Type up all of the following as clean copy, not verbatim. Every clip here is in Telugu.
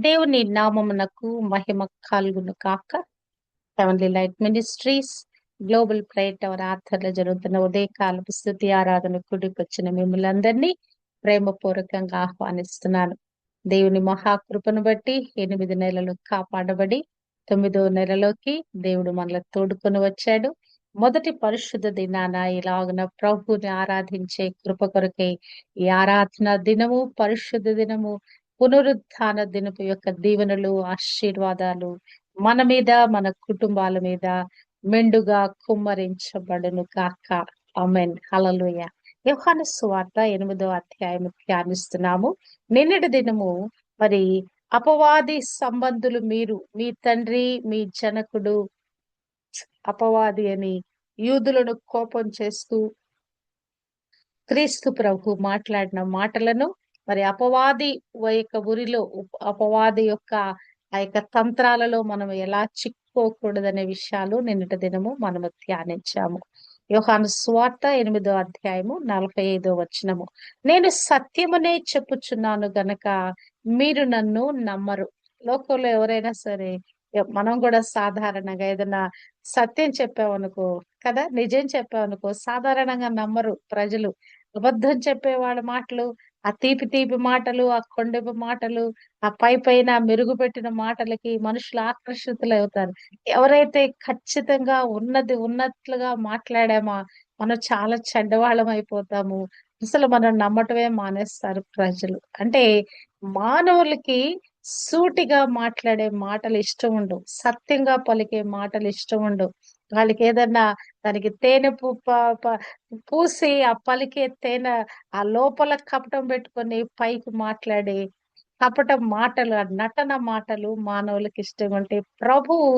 దేవుని నామమునకు మహిమ కలుగును కాక. Heavenly light ministries global prayer tower ఆధ్వర్యంలో జరుగుతున్న ఉదయకాలపు స్తుతి ఆరాధన కూడికొచ్చిన మిమ్మల్ని అందరినీ ప్రేమపూర్వకంగా ఆహ్వానిస్తున్నాను. దేవుని మహాకృపను బట్టి 8 నెలలు కాపాడబడి 9వ నెలలోకి దేవుడు మనల్ని తోడుకొని వచ్చాడు. మొదటి పరిశుద్ధ దినాన ఇలాగున ప్రభుని ఆరాధించే కృప కొరకై ఈ ఆరాధన దినము, పరిశుద్ధ దినము, పునరుత్థాన దినపు యొక్క దీవెనలు, ఆశీర్వాదాలు మన మీద, మన కుటుంబాల మీద మెండుగా కుమ్మరించబడును గాక. ఆమేన్. హల్లెలూయా. యోహాను సువార్త 8వ అధ్యాయం ధ్యానిస్తున్నాము. నిన్నటి దినము మరి అపవాది సంబంధులు మీరు, మీ తండ్రి, మీ జనకుడు అపవాది అని యూదులను కోపం చేస్తూ క్రీస్తు ప్రభు మాట్లాడిన మాటలను మరి అపవాది యొక్క ఉరిలో అపవాది యొక్క ఆ యొక్క తంత్రాలలో మనం ఎలా చిక్కుకోకూడదనే విషయాలు నిన్నటి దినము మనము ధ్యానించాము. యోహాను సువార్త 8వ అధ్యాయము 45వ వచనము. నేను సత్యమునే చెప్పుచున్నాను గనక మీరు నన్ను నమ్మరు. లోకంలో ఎవరైనా సరే మనం కూడా సాధారణంగా ఏదైనా సత్యం చెప్పామనుకో, కదా, నిజం చెప్పామనుకో సాధారణంగా నమ్మరు ప్రజలు. అబద్ధం చెప్పే వాళ్ళ మాటలు, ఆ తీపి తీపి మాటలు, ఆ కొండెపు మాటలు, ఆ పైన మెరుగుపెట్టిన మాటలకి మనుషులు ఆకర్షితులవుతారు. ఎవరైతే ఖచ్చితంగా ఉన్నది ఉన్నట్లుగా మాట్లాడామా మనం చాలా చెడ్డవాళ్ళం అయిపోతాము. అసలు మనం నమ్మటమే మానేస్తారు ప్రజలు. అంటే మానవులకి సూటిగా మాట్లాడే మాటలు ఇష్టం ఉండవు, సత్యంగా పలికే మాటలు ఇష్టం ఉండవు. వాళ్ళకి ఏదన్నా దానికి తేనె పూసి ఆ పలికే తేనె ఆ లోపల కపటం పెట్టుకొని పైకి మాట్లాడే కపట మాటలు, ఆ నటన మాటలు మానవులకు ఇష్టం ఉంటే, ప్రభువు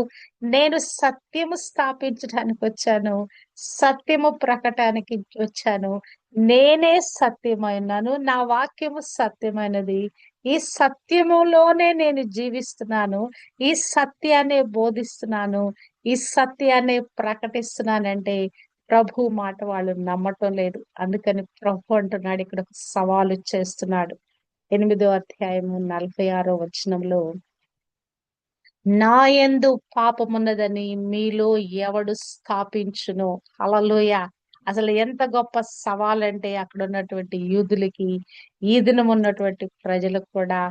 నేను సత్యము స్థాపించడానికి వచ్చాను, సత్యము ప్రకటానికి వచ్చాను, నేనే సత్యమైనాను, నా వాక్యము సత్యమైనది, ఈ సత్యములోనే నేను జీవిస్తున్నాను, ఈ సత్యాన్ని బోధిస్తున్నాను, ఈ సత్యాన్ని ప్రకటిస్తున్నానంటే ప్రభు మాట వాళ్ళు నమ్మటం లేదు. అందుకని ప్రభు అంటున్నాడు, ఇక్కడ ఒక సవాలు చేస్తున్నాడు. 8వ అధ్యాయము 46వ వచనంలో, నా యందు పాపమున్నదని మీలో ఎవడు స్థాపించును. హల్లెలూయా. అసలు ఎంత గొప్ప సవాలంటే అక్కడ ఉన్నటువంటి యూదులకి, ఈ దినం ఉన్నటువంటి ప్రజలకు కూడా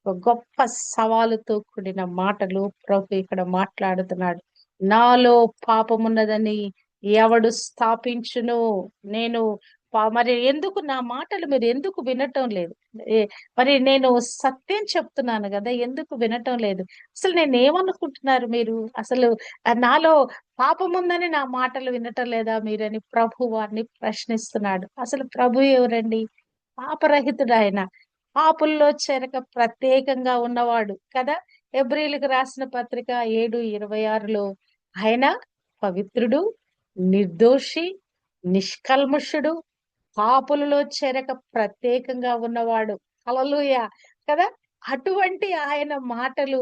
ఒక గొప్ప సవాలుతో కూడిన మాటలు ప్రభు ఇక్కడ మాట్లాడుతున్నాడు. నాలో పాపమున్నదని ఎవడు స్థాపించును. నేను మరి ఎందుకు నా మాటలు మీరు ఎందుకు వినటం లేదు? మరి నేను సత్యం చెప్తున్నాను కదా, ఎందుకు వినటం లేదు? అసలు నేనేమనుకుంటున్నారు మీరు? అసలు నాలో పాపం ఉందని నా మాటలు వినటం లేదా మీరని ప్రభు వారిని ప్రశ్నిస్తున్నాడు. అసలు ప్రభు ఎవరండి? పాపరహితుడు ఆయన. పాపుల్లో చేరక ప్రత్యేకంగా ఉన్నవాడు కదా. హెబ్రీయులకు రాసిన పత్రిక 7:26లో ఆయన పవిత్రుడు, నిర్దోషి, నిష్కల్మషుడు, పాపులలో చేరక ప్రత్యేకంగా ఉన్నవాడు. హల్లెలూయా. కదా. అటువంటి ఆయన మాటలు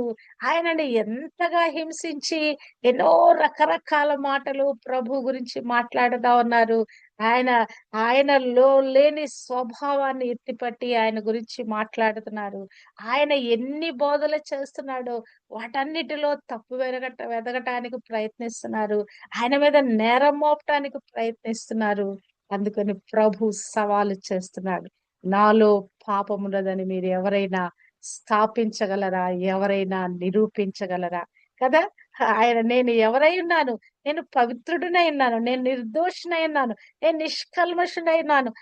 ఆయనని ఎంతగా హింసించి ఎన్నో రకరకాల మాటలు ప్రభు గురించి మాట్లాడుతా ఉన్నారు. ఆయన ఆయనలో లేని స్వభావాన్ని ఎత్తిపట్టి ఆయన గురించి మాట్లాడుతున్నారు. ఆయన ఎన్ని బోధలు చేస్తున్నాడో వాటన్నిటిలో తప్పు వెదగటానికి ప్రయత్నిస్తున్నారు. ఆయన మీద నేరం మోపటానికి ప్రయత్నిస్తున్నారు. అందుకని ప్రభు సవాలు చేస్తున్నాడు. నాలో పాపమున్నదని మీరు ఎవరైనా స్థాపించగలరా? ఎవరైనా నిరూపించగలరా? కదా. నేను ఎవరై ఉన్నాను? నేను పవిత్రుడినై ఉన్నాను, నేను నిర్దోషినై ఉన్నాను, నేను నిష్కల్మషుడై ఉన్నాను,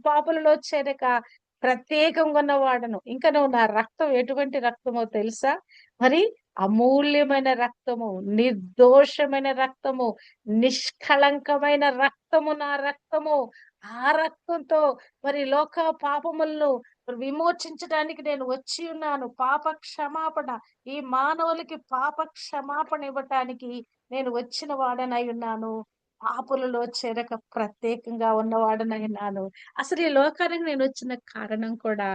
పాపులలో చేరక ప్రత్యేకంగా ఉన్నవాడను. ఇంకా నువ్వు నా రక్తం ఎటువంటి రక్తమో తెలుసా? మరి అమూల్యమైన రక్తము, నిర్దోషమైన రక్తము, నిష్కళంకమైన రక్తము, నా రక్తము. ఆ రక్తంతో మరి లోక పాపములను విమోచించడానికి నేను వచ్చి ఉన్నాను. పాప క్షమాపణ, ఈ మానవులకి పాప క్షమాపణ ఇవ్వటానికి నేను వచ్చిన వాడనై ఉన్నాను. పాపులలో చేరక ప్రత్యేకంగా ఉన్నవాడనై ఉన్నాను. అసలు ఈ లోకానికి నేను వచ్చిన కారణం కూడా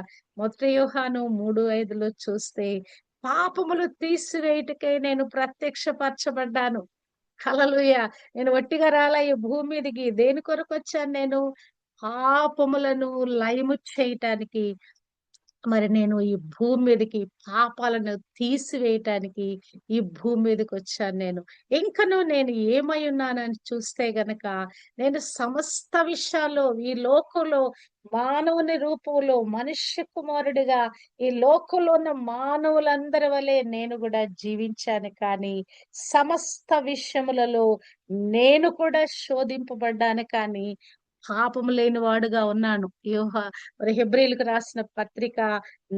1 యోహాను 3:5లో చూస్తే, పాపములు తీసివేయుటకై నేను ప్రత్యక్షపరచబడ్డాను. హల్లెలూయా. నేను ఒట్టిగా రాలా ఈ భూమి మీదకి. దేని కొరకు వచ్చాను నేను? పాపములను లయము చేయటానికి, మరి నేను ఈ భూమి మీదకి పాపాలను తీసివేయటానికి ఈ భూమి మీదకి వచ్చాను నేను. ఇంకను నేను ఏమై ఉన్నానని చూస్తే గనక, నేను సమస్త విషయాల్లో ఈ లోకంలో మానవుని రూపంలో మనుష్య కుమారుడిగా ఈ లోకంలో ఉన్న మానవులందరి వలె నేను కూడా జీవించాను. కానీ సమస్త విషయములలో నేను కూడా శోధింపబడ్డాను. కానీ పాపము లేని వాడుగా ఉన్నాను. మరి హెబ్రీయులకు రాసిన పత్రిక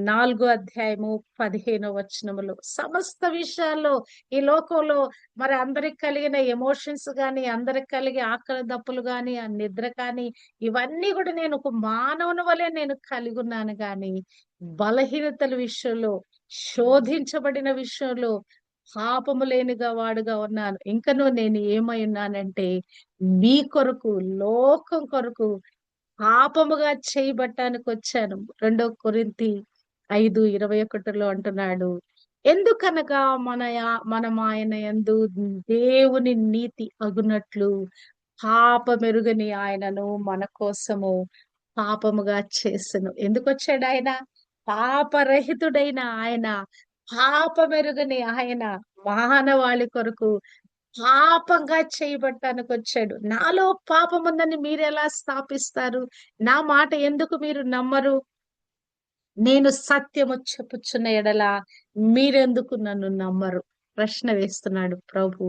4 అధ్యాయము 15 వచనములో సమస్త విషయాల్లో ఈ లోకంలో మరి అందరికి కలిగిన ఎమోషన్స్ గాని, అందరికి కలిగే ఆకలి దప్పులు గాని, ఆ నిద్ర కానీ, ఇవన్నీ కూడా నేను ఒక మానవుని వలె నేను కలిగి ఉన్నాను. గాని బలహీనతల విషయంలో, శోధించబడిన విషయంలో పాపము లేనిగా వాడుగా ఉన్నాను. ఇంకనూ నేను ఏమై ఉన్నానంటే, మీ కొరకు, లోకం కొరకు పాపముగా చేయబట్టానికి వచ్చాను. 2 కొరింథీ 5:21 అంటున్నాడు. ఎందుకనగా మనం ఆయన యందు దేవుని నీతి అగునట్లు పాపమెరుగని ఆయనను మన కోసము పాపముగా చేసెను. ఎందుకొచ్చాడు ఆయన? పాపరహితుడైన ఆయన, పాపమెరుగని ఆయన మానవాళి కొరకు పాపంగా చేయబట్టానికి వచ్చాడు. నాలో పాపం ఉందని మీరెలా స్థాపిస్తారు? నా మాట ఎందుకు మీరు నమ్మరు? నేను సత్యము చెప్పుచున్న ఎడల మీరెందుకు నన్ను నమ్మరు? ప్రశ్న వేస్తున్నాడు ప్రభు.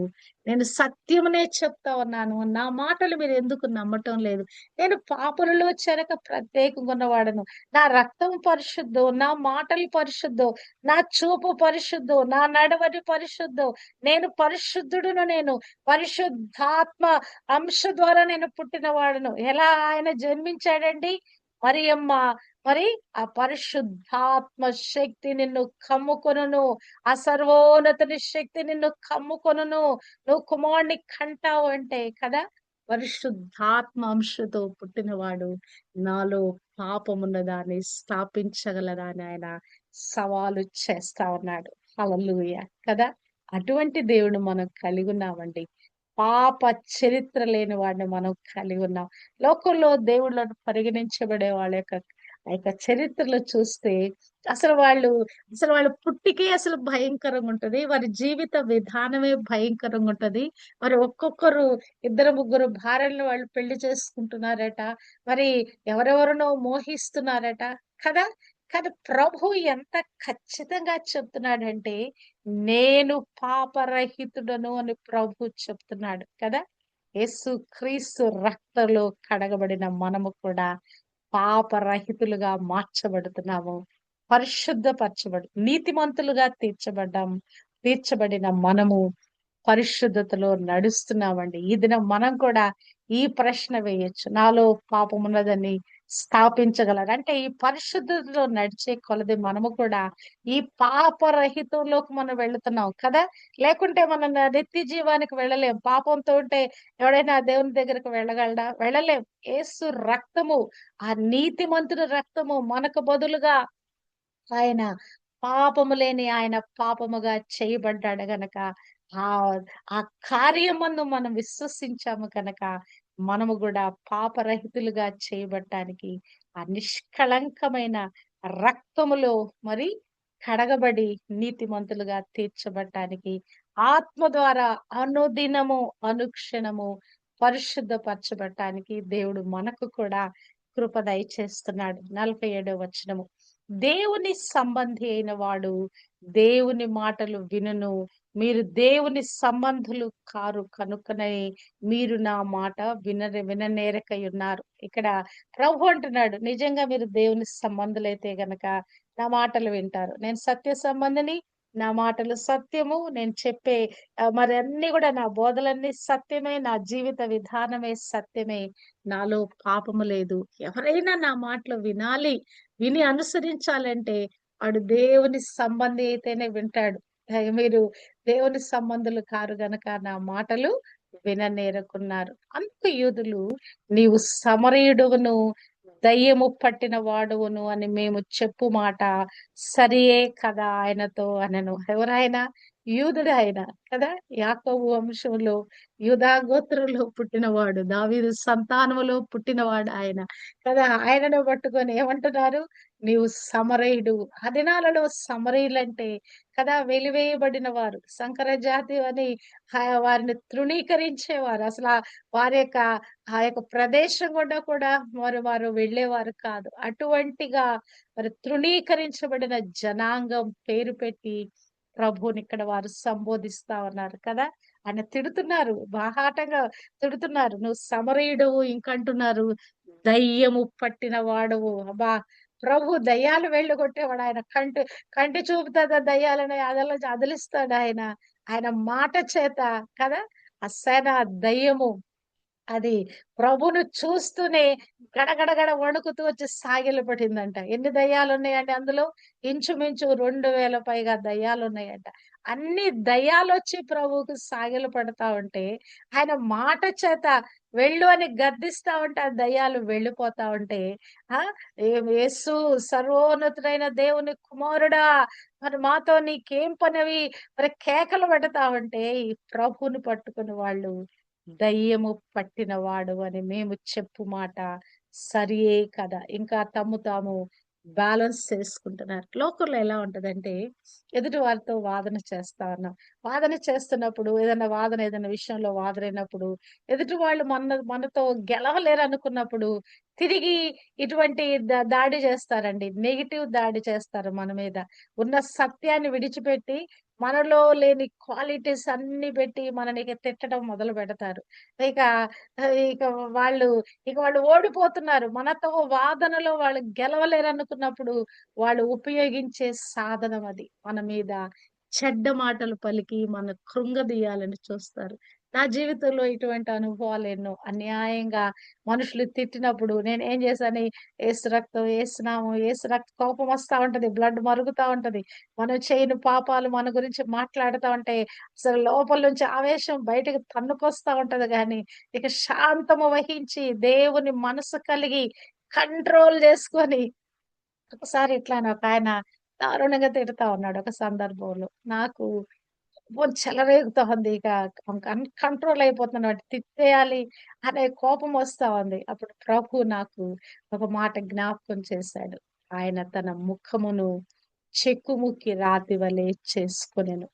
నేను సత్యమునే చెప్తా ఉన్నాను. నా మాటలు మీరు ఎందుకు నమ్మటం లేదు? నేను పాపులలో చెరక ప్రత్యేకంగా ఉన్నవాడను. నా రక్తం పరిశుద్ధం, నా మాటలు పరిశుద్ధం, నా చూపు పరిశుద్ధం, నా నడవడి పరిశుద్ధం. నేను పరిశుద్ధుడును. నేను పరిశుద్ధాత్మ అంశ ద్వారా నేను పుట్టిన వాడను. ఎలా ఆయన జన్మించాడండి? మరియమ్మ మరి ఆ పరిశుద్ధాత్మ శక్తి నిన్ను కమ్ముకొనును. ఆ సర్వోన్నతుని శక్తి నిన్ను కమ్ముకొనును. నువ్వు కుమారుని కంటావు అంటే కదా, పరిశుద్ధాత్మ అంశతో పుట్టినవాడు నాలో పాపమున్న దాన్ని స్థాపించగలరా అని ఆయన సవాలు చేస్తా ఉన్నాడు. హల్లెలూయా కదా. అటువంటి దేవుడు మనం కలిగి ఉన్నామండి. పాప చరిత్ర లేని వాడిని మనం కలిగి ఉన్నాం. లోకంలో దేవుళ్ళను పరిగణించబడే వాళ్ళ యొక్క ఆ యొక్క చరిత్రలో చూస్తే అసలు వాళ్ళు పుట్టికే అసలు భయంకరంగా ఉంటది. వారి జీవిత విధానమే భయంకరంగా ఉంటది. మరి ఒక్కొక్కరు ఇద్దరు ముగ్గురు భార్యలను వాళ్ళు పెళ్లి చేసుకుంటున్నారట. మరి ఎవరెవరినో మోహిస్తున్నారట కదా. కానీ ప్రభు ఎంత ఖచ్చితంగా చెప్తున్నాడంటే, నేను పాపరహితుడను అని ప్రభు చెప్తున్నాడు కదా. యేసు క్రీస్తు రక్తంలో కడగబడిన మనము కూడా పాపరహితులుగా మార్చబడుతున్నాము. నీతిమంతులుగా తీర్చబడిన మనము పరిశుద్ధతలో నడుస్తున్నామండి. ఈ దినం మనం కూడా ఈ ప్రశ్న వేయొచ్చు. నాలో పాపం ఉన్నదని స్థాపించగలరు అంటే, ఈ పరిశుద్ధతలో నడిచే కొలది మనము కూడా ఈ పాపరహితంలోకి మనం వెళుతున్నాం కదా. లేకుంటే మనం నిత్య జీవానికి వెళ్ళలేం. పాపంతో ఉంటే ఎవడైనా దేవుని దగ్గరకు వెళ్ళగలడా? వెళ్ళలేం. యేసు రక్తము, ఆ నీతిమంతుని రక్తము మనకు బదులుగా ఆయన పాపము లేని ఆయన పాపముగా చేయబడ్డాడు గనక, ఆ ఆ కార్యమందు మనం విశ్వసించాము కనుక మనము కూడా పాపరహితులుగా చేయబడటానికి, ఆ నిష్కళంకమైన రక్తములో మరి కడగబడి నీతిమంతులుగా తీర్చబడటానికి, ఆత్మ ద్వారా అనుదినము అనుక్షణము పరిశుద్ధపరచబడటానికి దేవుడు మనకు కూడా కృప దయచేస్తున్నాడు. 47 వచనము. దేవుని సంబంధి అయిన వాడు దేవుని మాటలు వినును. మీరు దేవుని సంబంధులు కారు కనుకనే మీరు నా మాట విననేరకై ఉన్నారు. ఇక్కడ ప్రభు అంటున్నాడు, నిజంగా మీరు దేవుని సంబంధులైతే గనక నా మాటలు వింటారు. నేను సత్య సంబంధిని, నా మాటలు సత్యము. నేను చెప్పే మరి అన్ని కూడా నా బోధలన్నీ సత్యమే, నా జీవిత విధానమే సత్యమే. నాలో పాపము లేదు. ఎవరైనా నా మాటలు వినాలి, విని అనుసరించాలంటే వాడు దేవుని సంబంధి అయితేనే వింటాడు. మీరు దేవుని సంబంధులు కారు గనక నా మాటలు విననేరకున్నారు. అందుకు యూదులు, నీవు సమరయుడువును, దయ్యము పట్టిన వాడువును అని మేము చెప్పు మాట సరియే కదా ఆయనతో అనెను. ఎవరాయన? యూదుడు ఆయన కదా. యాకోబు వంశంలో యూదా గోత్రంలో పుట్టినవాడు, దావీదు సంతానములో పుట్టినవాడు ఆయన కదా. ఆయనను పట్టుకొని ఏమంటున్నారు, నీవు సమరయుడు. ఆ దినాలలో సమరయులంటే కదా వెలివేయబడిన వారు, సంకర జాతి అని వారిని తృణీకరించేవారు. అసలు వారి యొక్క ఆ యొక్క ప్రదేశం గుండా కూడా వారు వెళ్ళేవారు కాదు. అటువంటిగా మరి తృణీకరించబడిన జనాంగం పేరు పెట్టి ప్రభువుని ఇక్కడ వారు సంబోధిస్తా ఉన్నారు కదా. ఆయన తిడుతున్నారు, బాహాటంగా తిడుతున్నారు. నువ్వు సమరయుడవు, ఇంకంటున్నారు దయ్యము పట్టిన వాడవు. అబ్బా, ప్రభు దయ్యాలు వెళ్ళగొట్టేవాడు ఆయన. కంటి చూపుతా దయ్యాలని అదిలిస్తాడు ఆయన. ఆయన మాట చేత కదా ఆ సేన దయ్యము అది ప్రభును చూస్తూనే గడగడగడ వణుకుతూ వచ్చి సాగిల పడిందంట. ఎన్ని దయ్యాలు ఉన్నాయండి అందులో? ఇంచుమించు 2000 పైగా దయ్యాలు ఉన్నాయంట. అన్ని దయ్యాలొచ్చి ప్రభువుకు సాగిల పడతా ఉంటే ఆయన మాట చేత వెళ్ళు అని గద్దిస్తా ఉంటే ఆ దయ్యాలు వెళ్ళిపోతా ఉంటే ఆ యేసు సర్వోన్నతుడైన దేవుని కుమారుడా, మరి మాతో నీకేం పనివి, మరి కేకలు పెడతా ఉంటే ఈ ప్రభువుని పట్టుకుని వాళ్ళు దయ్యము పట్టినవాడు అని మేము చెప్పు మాట సరియే కదా. ఇంకా తమ్ము తాము బ్యాలెన్స్ చేసుకుంటున్నారు. లోకంలో ఎలా ఉంటదంటే ఎదుటి వారితో వాదన చేస్తా ఉన్నాం. వాదన చేస్తున్నప్పుడు ఏదైనా విషయంలో వాదనైనప్పుడు ఎదుటి వాళ్ళు మనతో గెలవలేరు అనుకున్నప్పుడు తిరిగి ఇటువంటి దాడి చేస్తారండి. నెగెటివ్ దాడి చేస్తారు మన మీద. ఉన్న సత్యాన్ని విడిచిపెట్టి మనలో లేని క్వాలిటీస్ అన్ని పెట్టి మనని ఇక తిట్టడం మొదలు పెడతారు. ఇక ఇక వాళ్ళు వాళ్ళు ఓడిపోతున్నారు. మనతో వాదనలో వాళ్ళు గెలవలేరనుకున్నప్పుడు వాళ్ళు ఉపయోగించే సాధనం అది. మన మీద చెడ్డ మాటలు పలికి మన కృంగదీయాలని చూస్తారు. నా జీవితంలో ఇటువంటి అనుభవాలు ఎన్నో. అన్యాయంగా మనుషులు తిట్టినప్పుడు నేనేం చేశాను, ఏసు రక్తం, ఏసు నామం, ఏసు రక్తం కోపం వస్తా ఉంటది. బ్లడ్ మరుగుతా ఉంటది. మనం చేయని పాపాలు మన గురించి మాట్లాడుతా ఉంటే అసలు లోపల నుంచి ఆవేశం బయటకు తన్నుకొస్తా ఉంటది గాని ఇక శాంతము వహించి దేవుని మనసు కలిగి కంట్రోల్ చేసుకొని ఒకసారి ఇట్లానే ఒకాయన దారుణంగా తిడతా ఉన్నాడు ఒక సందర్భంలో. నాకు చెలరేగుతా ఉంది. ఇక కంట్రోల్ అయిపోతున్నాను. వాడిని తిట్టేయాలి అనే కోపం వస్తా ఉంది. అప్పుడు ప్రభు నాకు ఒక మాట జ్ఞాపకం చేశాడు. ఆయన తన ముఖమును చెక్కుముక్కి రాతి వలె చేసుకొనెను.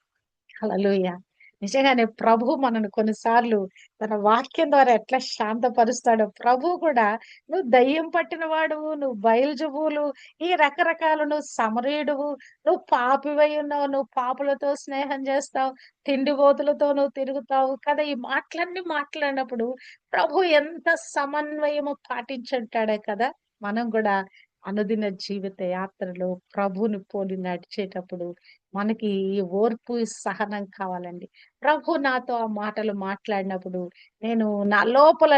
హల్లెలూయా! నిజంగానే ప్రభువు మనను కొన్నిసార్లు తన వాక్యం ద్వారా ఎట్లా శాంతపరుస్తాడో ప్రభువు కూడా నువ్వు దయ్యం పట్టిన వాడువు, నువ్వు బయల్జెబూలు, ఈ రకరకాలు, నువ్వు సమరయుడువు, నువ్వు పాపివై ఉన్నావు, నువ్వు పాపులతో స్నేహం చేస్తావు, తిండిబోతులతో నువ్వు తిరుగుతావు కదా. ఈ మాటలన్నీ మాట్లాడినప్పుడు ప్రభు ఎంత సమన్వయము పాటించుంటాడే కదా. మనం కూడా అనుదిన జీవిత యాత్రలో ప్రభువుని పోలి నడిచేటప్పుడు మనకి ఈ ఓర్పు, ఈ సహనం కావాలండి. ప్రభు నాతో ఆ మాటలు మాట్లాడినప్పుడు నా లోపల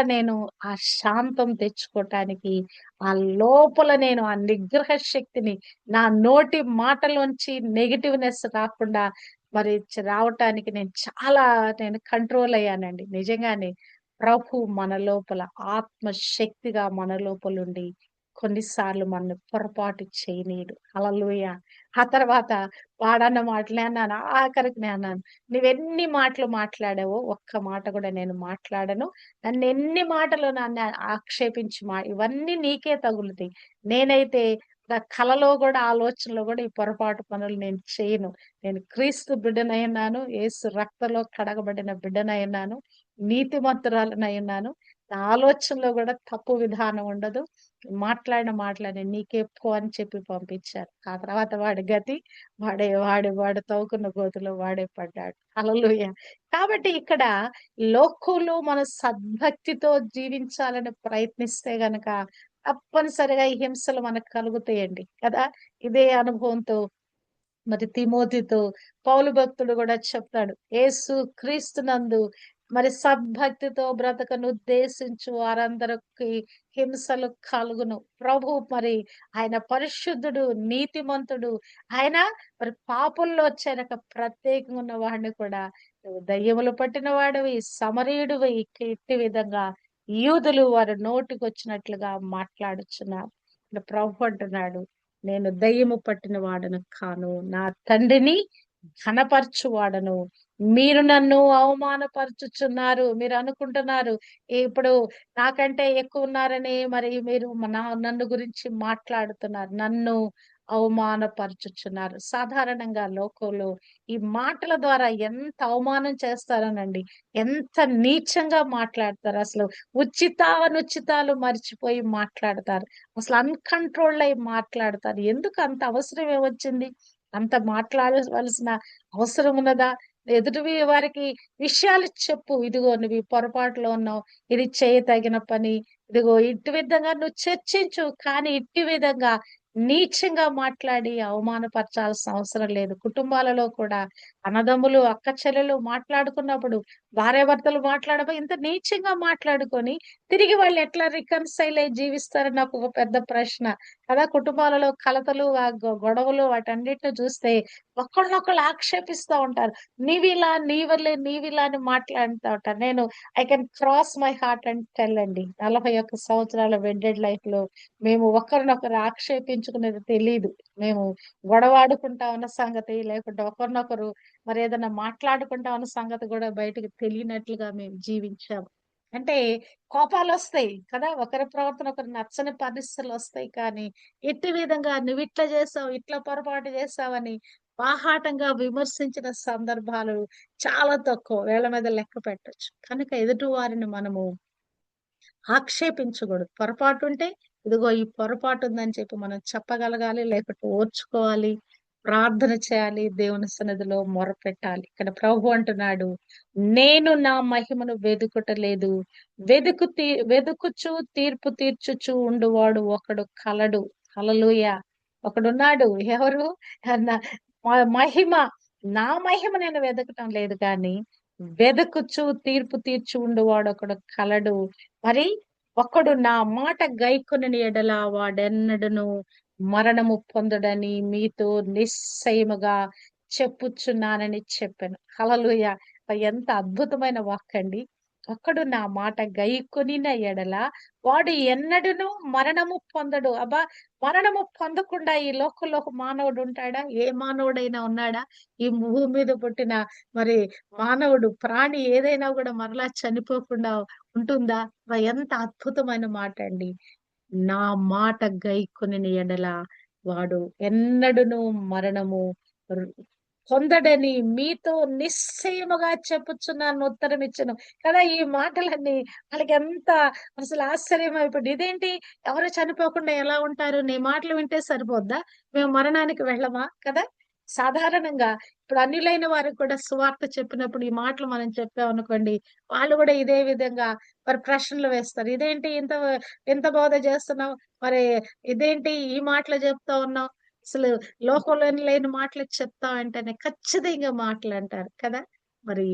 ఆ శాంతం తెచ్చుకోవటానికి, ఆ లోపల ఆ నిగ్రహ శక్తిని నా నోటి మాటలోంచి నెగెటివ్‌నెస్ రాకుండా మరి రావటానికి నేను కంట్రోల్ అయ్యానండి. నిజంగానే ప్రభు మన లోపల ఆత్మశక్తిగా మన లోపలుండి కొన్నిసార్లు మనల్ని పొరపాటు చేయనీయడు. హల్లెలూయా! ఆ తర్వాత వాడన్న మాటలే అన్నాను. ఆఖరికి నేనన్నాను, "నువ్వెన్ని మాటలు మాట్లాడావో ఒక్క మాట కూడా నేను మాట్లాడను. నన్నెన్ని మాటలు నన్ను ఆక్షేపించి ఇవన్నీ నీకే తగులుతాయి. నేనైతే నా కలలో గూడా, ఆలోచనలో గూడా ఈ పొరపాటు పనులు నేను చేయను. నేను క్రీస్తు బిడ్డనై ఉన్నాను. యేసు రక్తంలో కడగబడిన బిడ్డనై ఉన్నాను. నీతిమంతురాలినై ఉన్నాను. నా ఆలోచనలో గూడా తప్పు విధానం ఉండదు. మాట్లాడిన మాటలని నీకే పో అని చెప్పి పంపించారు. ఆ తర్వాత వాడి గతి వాడు తవ్వుకున్న గోతిలో వాడే పడ్డాడు. హల్లెలూయా! కాబట్టి ఇక్కడ లోకంలో మన సద్భక్తితో జీవించాలని ప్రయత్నిస్తే గనక తప్పనిసరిగా ఈ హింసలు మనకు కలుగుతాయండి కదా. ఇదే అనుభవంతో మరి తిమోతితో పౌలు భక్తుడు కూడా చెప్తాడు. యేసు క్రీస్తునందు మరి సద్భక్తితో బ్రతకను ఉద్దేశించు వారందరికి హింసలు కలుగును. ప్రభు మరి ఆయన పరిశుద్ధుడు, నీతిమంతుడు. ఆయన మరి పాపుల్లో చేరక ప్రత్యేకంగా ఉన్న వాడిని కూడా నువ్వు దయ్యములు పట్టిన వాడివి, సమరయుడివి, ఇట్టి విధంగా యూదులు వారి నోటికొచ్చినట్లుగా మాట్లాడుచున్నారు. ఇక్కడ ప్రభు అంటున్నాడు, నేను దయ్యము పట్టిన వాడను కాను, నా తండ్రిని ఘనపరచువాడను. మీరు నన్ను అవమానపరచుచున్నారు. మీరు అనుకుంటున్నారు ఇప్పుడు నాకంటే ఎక్కువున్నారని మరి మీరు నన్ను గురించి మాట్లాడుతున్నారు. నన్ను అవమానపరచుచున్నారు. సాధారణంగా లోకంలో ఈ మాటల ద్వారా ఎంత అవమానం చేస్తారోనండి. ఎంత నీచంగా మాట్లాడతారు. అసలు ఉచితానుచితాలు మర్చిపోయి మాట్లాడతారు. అసలు అన్‌కంట్రోల్డ్ అయి మాట్లాడతారు. ఎందుకు అంత అవసరం ఏమొచ్చింది? అంత మాట్లాడవలసిన అవసరం ఉన్నదా? వారికి విషయాలు చెప్పు. ఇదిగో నువ్వు ఈ పొరపాటులో ఉన్నావు. ఇది చేయతగిన పని. ఇదిగో ఇట్టి విధంగా నువ్వు చర్చించు. కానీ ఇట్టి విధంగా నీచంగా మాట్లాడి అవమానపరచాల్సిన అవసరం లేదు. కుటుంబాలలో కూడా అన్నదమ్ములు, అక్క చెల్లెలు మాట్లాడుకున్నప్పుడు భార్యాభర్తలు మాట్లాడబోయి ఇంత నీచంగా మాట్లాడుకొని తిరిగి వాళ్ళు ఎట్లా రికన్సైల్ అయ్యి జీవిస్తారని నాకు ఒక పెద్ద ప్రశ్న. కదా! కుటుంబాలలో కలతలు, ఆ గొడవలు వాటన్నిటిని చూస్తే ఒకళ్ళనొకళ్ళు ఆక్షేపిస్తా ఉంటారు. నీవిలా అని మాట్లాడుతా ఉంటారు. I can cross my heart and tell అండి. 41 సంవత్సరాల వెడ్డెడ్ లైఫ్‌లో మేము ఒకరినొకరు ఆక్షేపించుకునేది తెలీదు. మేము గొడవాడుకుంటా ఉన్న సంగతి, లేకుంటే ఒకరినొకరు మరేదన్నా మాట్లాడుకుంటా ఉన్న సంగతి గూడా బయటకి తెలియనట్లుగా మేము జీవించాము. అంటే కోపాలొస్తాయి కదా! ఒకరి ప్రవర్తన ఒకరికి నచ్చని పరిస్థితులొస్తాయి కానీ, ఎట్టి విధంగా నువ్విట్లా చేసావు, ఇట్లా పొరపాటు చేసావని బాహాటంగా విమర్శించిన సందర్భాలు చాలా తక్కువ. వేళ్ళ మీద లెక్క పెట్టొచ్చు. కనుక ఎదుటి వారిని మనము ఆక్షేపించకూడదు. పొరపాటుంటే, ఇదిగో ఈ పొరపాటుందని చెప్పి మనం చెప్పగలగాలి. లేకపోతే ఓర్చుకోవాలి. ప్రార్థన చేయాలి. దేవుని సన్నిధిలో మొరపెట్టాలి. ఇక్కడ ప్రభు అంటున్నాడు, నేను నా మహిమను వెదుకుటలేదు. వెదుకుచు తీర్పు తీర్చుచు ఉండువాడు ఒకడు కలడు. హల్లెలూయా! ఒకడున్నాడు. ఎవరు? నా మహిమ, నా మహిమ నేను వెదకటం లేదు గానీ, వెదకుచు తీర్పు తీర్చి ఉండువాడొకడు కలడు. మరి ఒకడు నా మాట గైకొనని ఎడల వాడెన్నడును మరణము పొందడని మీతో నిశ్చయముగా చెప్పుచున్నానని చెప్పాను. హల్లెలూయా! ఎంత అద్భుతమైన వాక్కండి. ఒకడు నా మాట గైకొనిన ఎడల వాడు ఎన్నడును మరణము పొందడు. అబ్బా! మరణము పొందకుండా ఈ లోకంలో ఒక మానవుడు ఉంటాడా? ఏ మానవుడైనా ఉన్నాడా? ఈ భూమి మీద పుట్టిన మరి మానవుడు, ప్రాణి ఏదైనా గూడా మరలా చనిపోకుండా ఉంటుందా? ఎంత అద్భుతమైన మాట అండి. నా మాట గైకొనిన ఎడల వాడు ఎన్నడును మరణము ర్ పొందడని మీతో నిశ్చయముగా చెప్పుచున్నాను ఉత్తరం ఇచ్చెను. కదా! ఈ మాటలన్నీ వాళ్ళకెంత అసలు ఆశ్చర్యమైపోయింది. ఇదేంటి ఎవరు చనిపోకుండా ఎలా ఉంటారు? నీ మాటలు వింటే సరిపోద్దా? మేము మరణానికి వెళ్ళమా? కదా! సాధారణంగా ఇప్పుడు అన్యులైన వారికి కూడా సువార్త చెప్పినప్పుడు ఈ మాటలు మనం చెప్పామనుకోండి, వాళ్ళు గూడా ఇదే విధంగా మరి ప్రశ్నలు వేస్తారు. ఇదేంటి ఇంత బోధ చేస్తున్నావు? మరి ఇదేంటి ఈ మాటలు చెప్తా ఉన్నావు? అసలు లోకంలోని లేని మాటలు చెప్తావు అంటేనే ఖచ్చితంగా మాటలంటారు కదా! మరి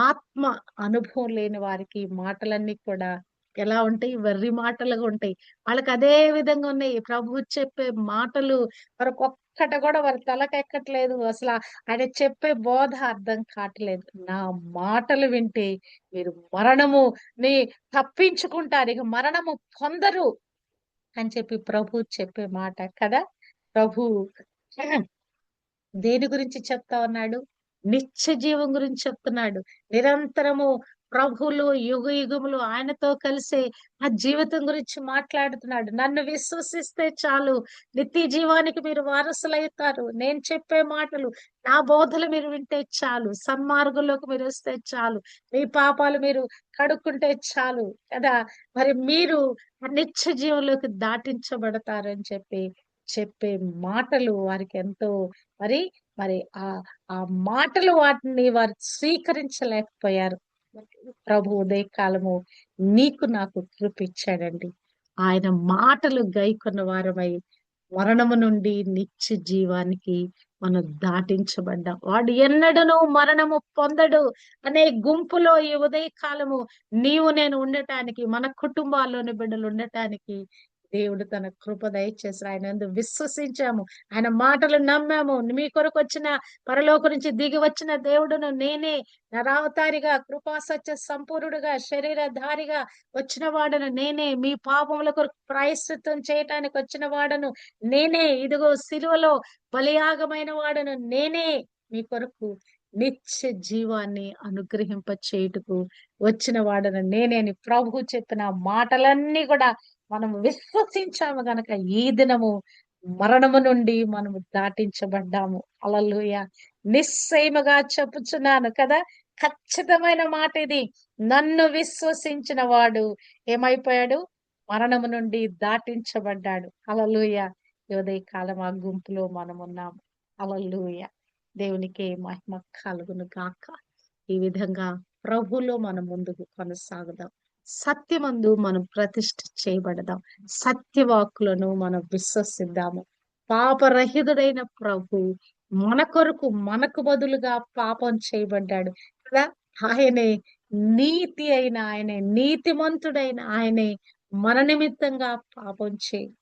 ఆత్మ అనుభవం లేని వారికి ఈ మాటలన్నీ కూడా ఎలా ఉంటాయి? వెర్రి మాటలుగా ఉంటాయి. వాళ్ళకి అదే విధంగా ఉన్నాయి. ప్రభువు చెప్పే మాటలు మరొకొక్కటి కూడా వారి తలకెక్కట్లేదు. ఆయన చెప్పే బోధ అర్థం కావట్లేదు. నా మాటలు వింటే మీరు మరణముని తప్పించుకుంటారు. ఇక మరణము పొందరు అని చెప్పి ప్రభువు చెప్పే మాట కదా! ప్రభువు దేని గురించి చెప్తా ఉన్నాడు? నిత్య జీవం గురించి చెప్తున్నాడు. నిరంతరము ప్రభువులు యుగయుగములు ఆయనతో కలిసే ఆ జీవితం గురించి మాట్లాడుతున్నాడు. నన్ను విశ్వసిస్తే చాలు నిత్య జీవానికి మీరు వారసులైతారు. నేను చెప్పే మాటలు, నా బోధలు మీరు వింటే చాలు. సన్మార్గంలోకి మీరొస్తే చాలు. మీ పాపాలు మీరు కడుక్కుంటే చాలు కదా! మరి మీరు ఆ నిత్య జీవంలోకి దాటించబడతారని చెప్పే మాటలు వారికెంతో మరి మరి ఆ ఆ మాటలు వాటిని వారు స్వీకరించలేకపోయారు. ప్రభు ఉదయకాలము నీకు నాకు కృపిచ్చాడండి. ఆయన మాటలు గైకొన్న వారమై మరణము నుండి నిత్య జీవానికి మనం దాటించబడ్డాం. వాడు ఎన్నడూను మరణము పొందడు అనే గుంపులో ఈ ఉదయకాలము నీవు నేను ఉండటానికి, మన కుటుంబాల్లోని బిడ్డలు ఉండటానికి దేవుడు తన కృప దయచేసాడు. ఆయనందు విశ్వసించాము. ఆయన మాటలు నమ్మాము. మీ కొరకొచ్చిన పరలోకం నుంచి దిగి వచ్చిన దేవుడును నేనే. నరావతారిగా, కృపా సత్య సంపూర్ణుడుగా, శరీరధారిగా వచ్చిన వాడను నేనే. మీ పాపముల కొరకు ప్రాయశ్చిత్తం చేయటానికి వచ్చిన వాడను నేనే. ఇదిగో సిలువలో బలియాగమైన వాడను నేనే మీ కొరకు నిత్య జీవాన్ని అనుగ్రహింప చేయుటకు వచ్చిన వాడను నేనే అని ప్రభువు చెప్పిన మాటలన్నీ కూడా మనం విశ్వసించాము గనక ఈ దినము మరణము నుండి మనము దాటించబడ్డాము. హల్లెలూయా. నిశ్చయముగా చెప్పుచున్నాను కదా, ఖచ్చితమైన మాట ఇది. నన్ను విశ్వసించిన వాడు ఏమైపోయాడు? మరణము నుండి దాటించబడ్డాడు. హల్లెలూయా. ఈ ఉదయకాలం ఆ గుంపులో మనం ఉన్నాము. హల్లెలూయా. దేవునికే మహిమ కలుగును గాక. ఈ విధంగా ప్రభులో మనం ముందుకు కొనసాగుదాం. సత్యమందు మనం ప్రతిష్ఠ చేయబడదాం. సత్యవాక్కులను మనం విశ్వసిద్దాము. పాపరహితుడైన ప్రభు మన కొరకు మనకు బదులుగా పాపం చేయబడ్డాడు కదా. ఆయనే నీతి అయిన ఆయనే, నీతిమంతుడైన ఆయనే మన నిమిత్తంగా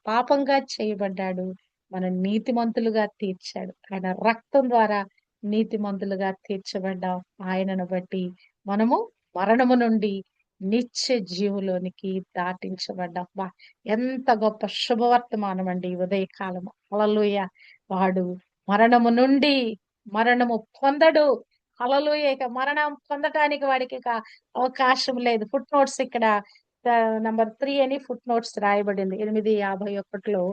పాపంగా చేయబడ్డాడు. మన నీతిమంతులుగా తీర్చాడు. ఆయన రక్తం ద్వారా నీతిమంతులుగా తీర్చబడ్డాం. ఆయనను బట్టి మనము మరణము నుండి నిత్య జీవులోనికి దాటించబడ్డాం. ఎంత గొప్ప శుభవర్తమానం అండి ఈ ఉదయకాలము. హల్లెలూయా. వాడు మరణము పొందడు. హల్లెలూయా. ఇక మరణం పొందటానికి వాడికి ఇక అవకాశం లేదు. ఫుట్ నోట్స్ ఇక్కడ నంబర్ 3 అని ఫుట్ నోట్స్ రాయబడింది. 8:51లో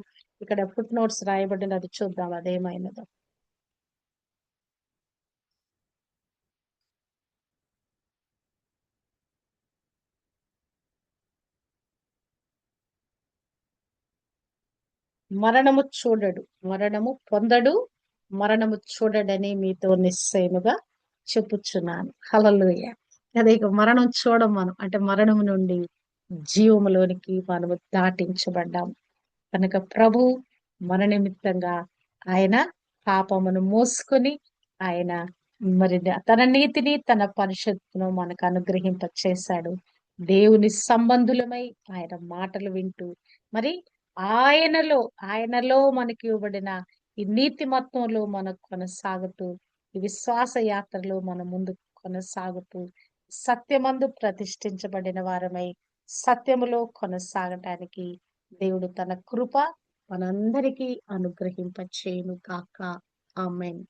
ఇక్కడ ఫుట్ నోట్స్ రాయబడింది. అది చూద్దాం అదేమైనదో. మరణము చూడడు, మరణము పొందడు, మరణము చూడడని మీతో నిశ్చయముగా చెప్పుచున్నాను. హల్లెలూయా. అదే ఇక మరణం చూడం మనం. అంటే మరణం నుండి జీవములోనికి మనము దాటించబడ్డాము కనుక ప్రభు మన నిమిత్తంగా ఆయన పాపమును మోసుకొని ఆయన మరి తన నీతిని తన పరిషత్తును మనకు అనుగ్రహింప చేశాడు. దేవుని సంబంధులమై ఆయన మాటలు వింటూ మరి ఆయనలో ఆయనలో మనకి ఇవ్వబడిన ఈ నీతిమత్వంలో మనం కొనసాగుతూ ఈ విశ్వాస యాత్రలో మనం ముందుకు కొనసాగుతూ సత్యమందు ప్రతిష్ఠించబడిన వారమై సత్యములో కొనసాగటానికి దేవుడు తన కృప మనందరికీ అనుగ్రహింప చేయును కాక. ఆమేన్.